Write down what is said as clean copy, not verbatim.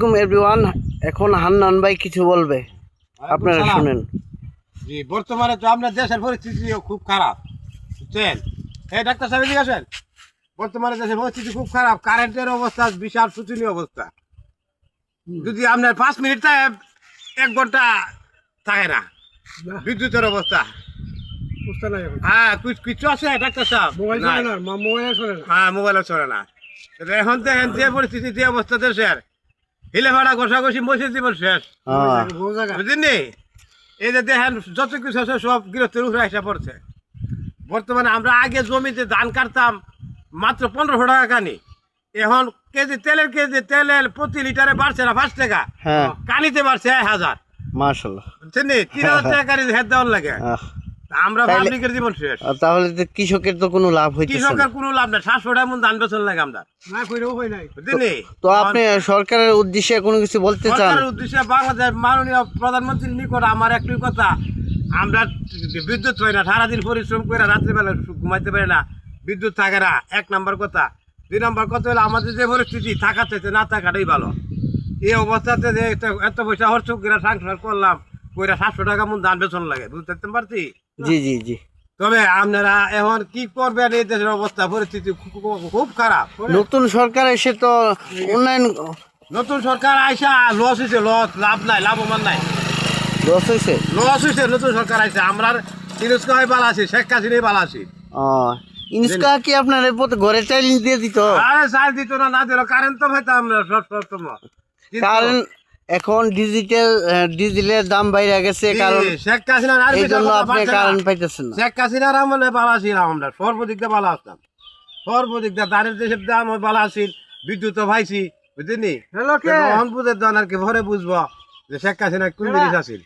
Everyone, এখন হান্নান ভাই কিছু বলবে, আপনারা শুনেন। জি, বর্তমানে তো আমরা দেশের পরিস্থিতি খুব খারাপ, বুঝছেন? এই ডাক্তার সাহেব এদিকে আসেন। বর্তমানে দেশের পরিস্থিতি খুব খারাপ, কারেন্টের অবস্থা বিশাল শোচনীয় অবস্থা। যদি আপনার 5 মিনিট থাকে 1 ঘন্টা থাকে না, বিদ্যুতের অবস্থা। হ্যাঁ, কিছু আছে ডাক্তার সাহেব? হ্যাঁ, মোবাইলও চলে না। এখন দেখেন যে পরিস্থিতি, যে অবস্থা দেশের, হিলে ভাড়া ঘষাঘষি মসজিদ জীবন শেষ, বুঝলেন? এই যে দেখেন যত কিছু আছে সব গৃহস্থের উপরে আসা পড়ছে। বর্তমানে আমরা আগে জমিতে ধান কাটতাম মাত্র 1500 টাকা কানি, এখন তেলের প্রতি লিটারে বাড়ছে না 5 টাকা, কানিতে বাড়ছে 1000। মাশাআল্লাহ, বুঝছেন? 3000 টাকা কানি হেড দেওয়ার লাগে। আমরা পাবলিকের জীবন শেষ। তাহলে তো কৃষকের তো কোনো লাভ হইতেছে না। কৃষকের কোনো লাভ নাই, 700 টাকা মন ধান বেচন লাগে আমরা, বুঝলেন? তো আপনি সরকারের উদ্দেশ্যে কোনো কিছু বলতে চান? সরকারের উদ্দেশ্যে বাংলাদেশ মাননীয় প্রধানমন্ত্রীর নিকট আমার একটাই কথা, আমরা বিদ্যুৎ পাই না, সারাদিন পরিশ্রম করে রাত্রিবেলা ঘুমাইতে পারি না, বিদ্যুৎ থাকে না, 1 নম্বর কথা। 2 নম্বর কথা হলো আমাদের যে পরিস্থিতি, থাকার চাইতে না থাকাটাই ভালো। এই অবস্থাতে যে এত পয়সা খরচ করে সংসার করলাম, করে 700 টাকা মন ধান বেচন লাগে, বুঝতে পারছি? জি জি জি। তবে আপনারা এখন কি করবেন? এই দেশের অবস্থা পরিস্থিতি খুব খারাপ। নতুন সরকার এসে তো উন্নয়ন, নতুন সরকার আইসা লস হয়েছে, লস, লাভ নাই, লাভবান নাই, লস হয়েছে। নতুন সরকার আইসা আমরা ইনুস্কাই বালা আছি, শেখ হাসিনাই বালা আছি। ইনস্কা কি আপনার ঘরে চাইল দিয়ে দিত? আরে চাল দিত না দিল, কারেন্ট তো পাইতাম আমরা সবসময়। কারণ এখন ডিজেলের দাম বাইরে গেছে, কারণ শেখ হাসিনার এই জন্য আপনি কারেন্ট পাইতেছেন না। শেখ হাসিনার আমলে বালা ছিলাম আমরা, সর্বদিক দিয়ে বালা আসতাম, সর্বদিক দিয়ে ধানের দেশের দাম বালা আসিল, বিদ্যুৎ পাইছি, বুঝলি? বুঝের দান আর কি ভরে বুঝবো যে শেখ হাসিনা কোন জিনিস আসিল।